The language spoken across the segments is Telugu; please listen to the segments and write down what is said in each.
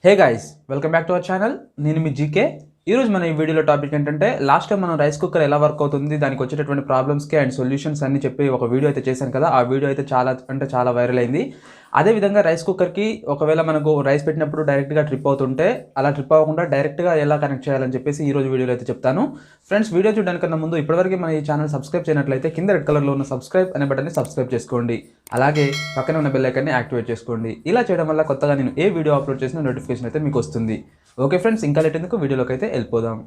Hey guys, welcome back to our channel. నేను మీ జీకే. ఈరోజు మన ఈ వీడియోలో టాపిక్ ఏంటంటే, లాస్ట్ టైం మనం రైస్ కుక్కర్ ఎలా వర్క్ అవుతుంది, దానికి వచ్చేటటువంటి ప్రాబ్లమ్స్కి అండ్ సొల్యూషన్స్ అన్ని చెప్పి ఒక వీడియో అయితే చేశాను కదా. ఆ వీడియో అయితే చాలా వైరల్ అయింది. అదేవిధంగా రైస్ కుక్కర్కి ఒకవేళ మనకు రైస్ పెట్టినప్పుడు డైరెక్ట్గా ట్రిప్ అవుతుంటే, అలా ట్రిప్ అవ్వకుండా డైరెక్ట్గా ఎలా కనెక్ట్ చేయాలని చెప్పేసి ఈ రోజు వీడియోలో అయితే చెప్తాను. ఫ్రెండ్స్, వీడియో చూడడానికన్నా ముందు ఇప్పటివరకు మన ఈ ఛానల్ సబ్స్క్రైబ్ చేయనట్లయితే కింద రెడ్ కలర్లో ఉన్న సబ్స్క్రైబ్ అనే బటన్ని సబ్స్క్రైబ్ చేసుకోండి. అలాగే పక్కన ఉన్న బెల్ ఐకాన్ని యాక్టివేట్ చేసుకోండి. ఇలా చేయడం వల్ల కొత్తగా నేను ఏ వీడియో అప్లోడ్ చేసిన నోటిఫికేషన్ అయితే మీకు వస్తుంది. ఓకే ఫ్రెండ్స్, ఇంకా లేట్ ఎందుకు వీడియోలోకి అయితే వెళ్ళిపోదాం.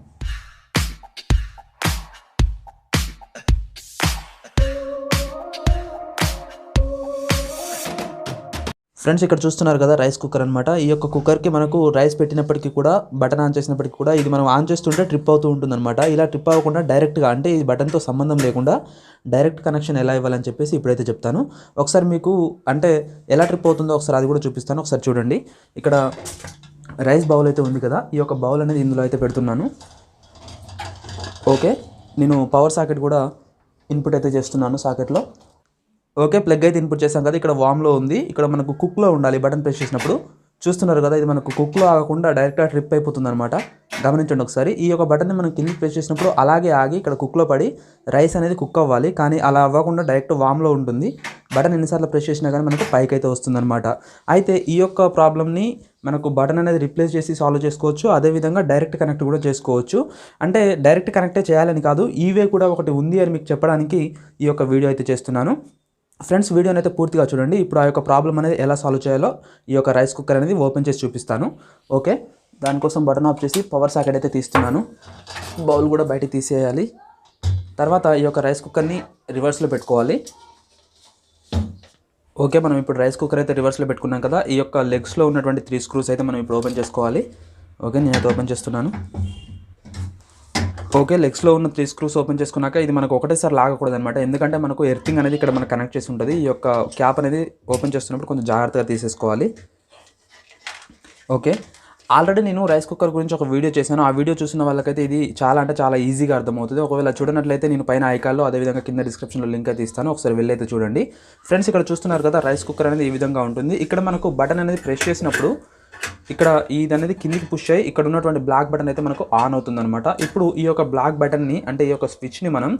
ఫ్రెండ్స్, ఇక్కడ చూస్తున్నారు కదా రైస్ కుక్కర్ అనమాట. ఈ యొక్క కుక్కర్కి మనకు రైస్ పెట్టినప్పటికీ కూడా, బటన్ ఆన్ చేసినప్పటికీ కూడా ఇది మనం ఆన్ చేస్తుంటే ట్రిప్ అవుతూ ఉంటుందన్నమాట. ఇలా ట్రిప్ అవ్వకుండా డైరెక్ట్గా, అంటే ఈ బటన్తో సంబంధం లేకుండా డైరెక్ట్ కనెక్షన్ ఎలా ఇవ్వాలని చెప్పేసి ఇప్పుడైతే చెప్తాను. ఒకసారి మీకు అంటే ఎలా ట్రిప్ అవుతుందో ఒకసారి అది కూడా చూపిస్తాను. ఒకసారి చూడండి. ఇక్కడ రైస్ బౌల్ అయితే ఉంది కదా, ఈ యొక్క బౌల్ అనేది ఇందులో అయితే పెడుతున్నాను. ఓకే, నేను పవర్ సాకెట్ కూడా ఇన్పుట్ అయితే చేస్తున్నాను సాకెట్లో. ఓకే, ప్లగ్ అయితే ఇన్పుట్ చేసాం కదా. ఇక్కడ వామ్లో ఉంది, ఇక్కడ మనకు కుక్లో ఉండాలి. బటన్ ప్రెస్ చేసినప్పుడు చూస్తున్నారు కదా, ఇది మనకు కుక్లో ఆగకుండా డైరెక్ట్గా ట్రిప్ అయిపోతుంది అనమాట. గమనించండి ఒకసారి. ఈ యొక్క బటన్ని మనం కిందికి ప్రెస్ చేసినప్పుడు అలాగే ఆగి ఇక్కడ కుక్లో పడి రైస్ అనేది కుక్ అవ్వాలి. కానీ అలా అవ్వకుండా డైరెక్ట్ వామ్లో ఉంటుంది. బటన్ ఎన్నిసార్లు ప్రెస్ చేసినా కానీ మనకు పైకి అయితే వస్తుందన్నమాట. అయితే ఈ యొక్క ప్రాబ్లమ్ని మనకు బటన్ అనేది రిప్లేస్ చేసి సాల్వ్ చేసుకోవచ్చు. అదేవిధంగా డైరెక్ట్ కనెక్ట్ కూడా చేసుకోవచ్చు. అంటే డైరెక్ట్ కనెక్టే చేయాలని కాదు, ఈ వే కూడా ఒకటి ఉంది అని మీకు చెప్పడానికి ఈ యొక్క వీడియో అయితే చేస్తున్నాను. ఫ్రెండ్స్, వీడియోని అయితే పూర్తిగా చూడండి. ఇప్పుడు ఆ యొక్క ప్రాబ్లం అనేది ఎలా సాల్వ్ చేయాలో ఈ యొక్క రైస్ కుక్కర్ అనేది ఓపెన్ చేసి చూపిస్తాను. ఓకే, దానికోసం బటన్ ఆఫ్ చేసి పవర్ సాకెట్ అయితే తీస్తున్నాను. బౌల్ కూడా బయటికి తీసేయాలి. తర్వాత ఈ యొక్క రైస్ కుక్కర్ని రివర్స్లో పెట్టుకోవాలి. ఓకే, మనం ఇప్పుడు రైస్ కుక్కర్ అయితే రివర్స్లో పెట్టుకున్నాం కదా. ఈ యొక్క లెగ్స్లో ఉన్నటువంటి 3 స్క్రూస్ అయితే మనం ఇప్పుడు ఓపెన్ చేసుకోవాలి. ఓకే, నేనైతే ఓపెన్ చేస్తున్నాను. ఓకే, లెగ్స్లో ఉన్న 3 స్క్రూస్ ఓపెన్ చేసుకున్నాక ఇది మనకు ఒకటేసారి లాగకూడదు అనమాట. ఎందుకంటే మనకు ఎర్తింగ్ అనేది ఇక్కడ మనకు కనెక్ట్ చేసి ఉంటుంది. ఈ యొక్క క్యాప్ అనేది ఓపెన్ చేస్తున్నప్పుడు కొంచెం జాగ్రత్తగా తీసేసుకోవాలి. ఓకే, ఆల్రెడీ నేను రైస్ కుక్కర్ గురించి ఒక వీడియో చేశాను. ఆ వీడియో చూసిన వాళ్ళకైతే ఇది చాలా ఈజీగా అర్థమవుతుంది. ఒకవేళ చూడనట్లయితే నేను పైన ఐకాన్లో, అదేవిధంగా కింద డిస్క్రిప్షన్లో లింక్ అయితే ఇస్తాను. ఒకసారి వెళ్ళి అయితే చూడండి. ఫ్రెండ్స్, ఇక్కడ చూస్తున్నారు కదా రైస్ కుక్కర్ అనేది ఈ విధంగా ఉంటుంది. ఇక్కడ మనకు బటన్ అనేది ప్రెస్ చేసినప్పుడు ఇక్కడ ఇది అనేది కిందికి పుష్ అయ్యి ఇక్కడ ఉన్నటువంటి బ్లాక్ బటన్ అయితే మనకు ఆన్ అవుతుందన్నమాట. ఇప్పుడు ఈ యొక్క బ్లాక్ బటన్ని, అంటే ఈ యొక్క స్విచ్ని మనం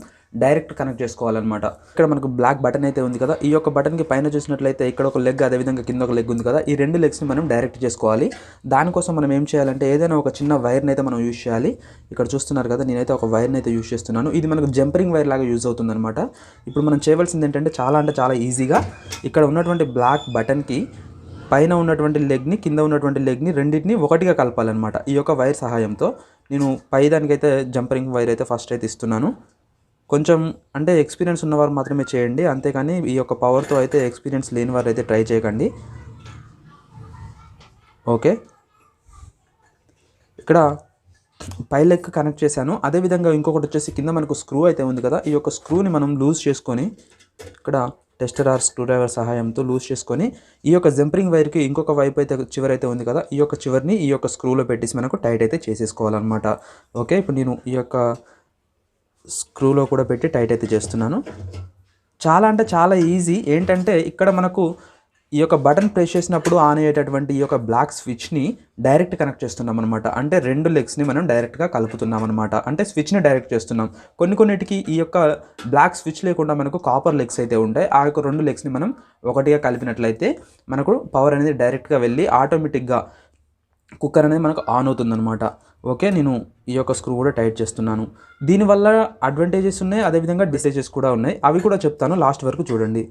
డైరెక్ట్ కనెక్ట్ చేసుకోవాలన్నమాట. ఇక్కడ మనకు బ్లాక్ బటన్ అయితే ఉంది కదా, ఈ యొక్క బటన్కి పైన చూసినట్లయితే ఇక్కడ ఒక లెగ్, అదేవిధంగా కింద ఒక లెగ్ ఉంది కదా. ఈ 2 లెగ్స్ని మనం డైరెక్ట్ చేసుకోవాలి. దానికోసం మనం ఏం చేయాలంటే ఏదైనా ఒక చిన్న వైర్ని అయితే మనం యూజ్ చేయాలి. ఇక్కడ చూస్తున్నారు కదా, నేనైతే ఒక వైర్ని అయితే యూజ్ చేస్తున్నాను. ఇది మనకు జంపరింగ్ వైర్ లాగా యూజ్ అవుతుందన్నమాట. ఇప్పుడు మనం చేయవలసింది ఏంటంటే చాలా ఈజీగా ఇక్కడ ఉన్నటువంటి బ్లాక్ బటన్కి పైన ఉన్నటువంటి లెగ్ని, కింద ఉన్నటువంటి లెగ్ని రెండింటిని ఒకటిగా కలపాలన్నమాట. ఈ యొక్క వైర్ సహాయంతో నేను పైదానికైతే జంపరింగ్ వైర్ అయితే ఫస్ట్ అయితే ఇస్తున్నాను. కొంచెం అంటే ఎక్స్పీరియన్స్ ఉన్నవారు మాత్రమే చేయండి, అంతేకాని ఈ యొక్క పవర్తో అయితే ఎక్స్పీరియన్స్ లేని వారు అయితే ట్రై చేయకండి. ఓకే, ఇక్కడ పై లెగ్ కనెక్ట్ చేశాను. అదేవిధంగా ఇంకొకటి వచ్చేసి కింద మనకు స్క్రూ అయితే ఉంది కదా, ఈ యొక్క స్క్రూని మనం లూజ్ చేసుకొని ఇక్కడ టెస్టర్ ఆర్ స్క్రూ డ్రైవర్ సహాయంతో లూజ్ చేసుకొని ఈ యొక్క జంపరింగ్ వైర్కి ఇంకొక వైపు అయితే చివరి అయితే ఉంది కదా, ఈ యొక్క చివరిని ఈ యొక్క స్క్రూలో పెట్టేసి మనకు టైట్ అయితే చేసేసుకోవాలన్నమాట. ఓకే, ఇప్పుడు నేను ఈ యొక్క స్క్రూలో కూడా పెట్టి టైట్ అయితే చేస్తున్నాను. చాలా ఈజీ. ఏంటంటే ఇక్కడ మనకు ఈ యొక్క బటన్ ప్రెస్ చేసినప్పుడు ఆన్ అయ్యేటటువంటి ఈ యొక్క బ్లాక్ స్విచ్ని డైరెక్ట్ కనెక్ట్ చేస్తున్నాం అనమాట. అంటే 2 లెగ్స్ని మనం డైరెక్ట్గా కలుపుతున్నాం అనమాట. అంటే స్విచ్ని డైరెక్ట్ చేస్తున్నాం. కొన్నిటికి ఈ యొక్క బ్లాక్ స్విచ్ లేకుండా మనకు కాపర్ లెగ్స్ అయితే ఉంటాయి. ఆ యొక్క 2 లెగ్స్ని మనం ఒకటిగా కలిపినట్లయితే మనకు పవర్ అనేది డైరెక్ట్గా వెళ్ళి ఆటోమేటిక్గా కుక్కర్ అనేది మనకు ఆన్ అవుతుందన్నమాట. ఓకే, నేను ఈ యొక్క స్క్రూ కూడా టైట్ చేస్తున్నాను. దీనివల్ల అడ్వాంటేజెస్ ఉన్నాయి, అదేవిధంగా డిసడ్వాంటేజెస్ కూడా ఉన్నాయి. అవి కూడా చెప్తాను, లాస్ట్ వరకు చూడండి.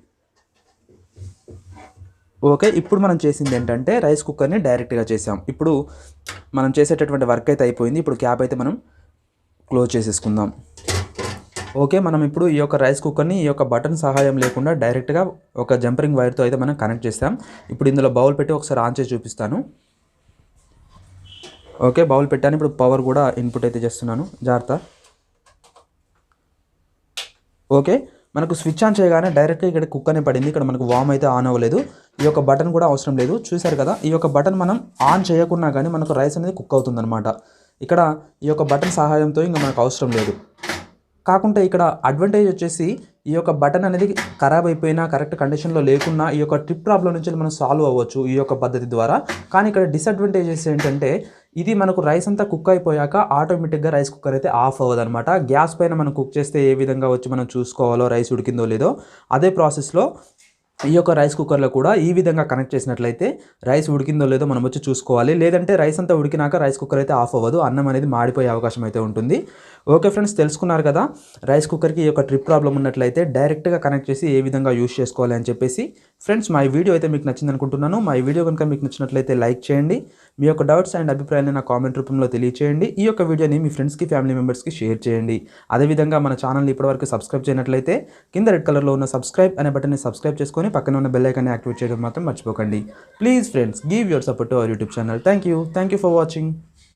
ఓకే, ఇప్పుడు మనం చేసింది ఏంటంటే రైస్ కుక్కర్ని డైరెక్ట్గా చేసాం. ఇప్పుడు మనం చేసేటటువంటి వర్క్ అయితే అయిపోయింది. ఇప్పుడు క్యాప్ అయితే మనం క్లోజ్ చేసేసుకుందాం. ఓకే, మనం ఇప్పుడు ఈ యొక్క రైస్ కుక్కర్ని ఈ యొక్క బటన్ సహాయం లేకుండా డైరెక్ట్గా ఒక జంపరింగ్ వైర్తో అయితే మనం కనెక్ట్ చేస్తాం. ఇప్పుడు ఇందులో బౌల్ పెట్టి ఒకసారి ఆన్ చేసి చూపిస్తాను. ఓకే, బౌల్ పెట్టాను. ఇప్పుడు పవర్ కూడా ఇన్పుట్ అయితే చేస్తున్నాను, జాగ్రత్త. ఓకే, మనకు స్విచ్ ఆన్ చేయగానే డైరెక్ట్గా ఇక్కడ కుక్కర్ని పడింది. ఇక్కడ మనకు వామ్ అయితే ఆన్ అవ్వలేదు. ఈ యొక్క బటన్ కూడా అవసరం లేదు. చూశారు కదా, ఈ యొక్క బటన్ మనం ఆన్ చేయకున్నా కానీ మనకు రైస్ అనేది కుక్ అవుతుందన్నమాట. ఇక్కడ ఈ యొక్క బటన్ సహాయంతో ఇంకా మనకు అవసరం లేదు. కాకుంటే ఇక్కడ అడ్వాంటేజ్ వచ్చేసి ఈ యొక్క బటన్ అనేది ఖరాబ్ అయిపోయినా కరెక్ట్ కండిషన్లో లేకున్నా ఈ యొక్క ట్రిప్ ప్రాబ్లం నుంచి మనం సాల్వ్ అవ్వచ్చు ఈ యొక్క పద్ధతి ద్వారా. కానీ ఇక్కడ డిసడ్వాంటేజెస్ ఏంటంటే ఇది మనకు రైస్ అంతా కుక్ అయిపోయాక ఆటోమేటిక్గా రైస్ కుక్కర్ అయితే ఆఫ్ అవ్వదన్నమాట. గ్యాస్ పైన మనం కుక్ చేస్తే ఏ విధంగా వచ్చి మనం చూసుకోవాలో రైస్ ఉడికిందో లేదో అదే ప్రాసెస్లో ఈ యొక్క రైస్ కుక్కర్లో కూడా ఈ విధంగా కనెక్ట్ చేసినట్లయితే రైస్ ఉడికిందో లేదో మనం వచ్చి చూసుకోవాలి. లేదంటే రైస్ అంతా ఉడికినాక రైస్ కుక్కర్ అయితే ఆఫ్ అవ్వదు, అన్నం అనేది మాడిపోయే అవకాశం అయితే ఉంటుంది. ఓకే ఫ్రెండ్స్, తెలుసుకున్నారు కదా రైస్ కుక్కర్కి ఈ యొక్క ట్రిప్ ప్రాబ్లం ఉన్నట్లయితే డైరెక్ట్గా కనెక్ట్ చేసి ఏ విధంగా యూస్ చేసుకోవాలి అని చెప్పేసి. ఫ్రెండ్స్, మా ఈ వీడియో అయితే మీకు నచ్చింది అనుకుంటున్నాను. మా ఈ వీడియో కనుక మీకు నచ్చినట్లయితే లైక్ చేయండి. మీ యొక్క డౌట్స్ అండ్ అభిప్రాయాన్ని నా కామెంట్ రూపంలో తెలియచేయండి. ఈ యొక్క వీడియోని మీ ఫ్రెండ్స్కి ఫ్యామిలీ మెంబర్స్కి షేర్ చేయండి. అదేవిధంగా మన ఛానల్ని ఇప్పటివరకు సబ్స్క్రైబ్ చేయనట్లయితే కింద రెడ్ కలర్లో ఉన్న సబ్స్క్రైబ్ అనే బటన్ని సబ్స్క్రైబ్ చేసుకొని పక్కన ఉన్న బెల్ ఐకాన్ని యాక్టివేట్ చేయడం మాత్రం మర్చిపోకండి. Please friends, give your support to our YouTube channel. Thank you for watching.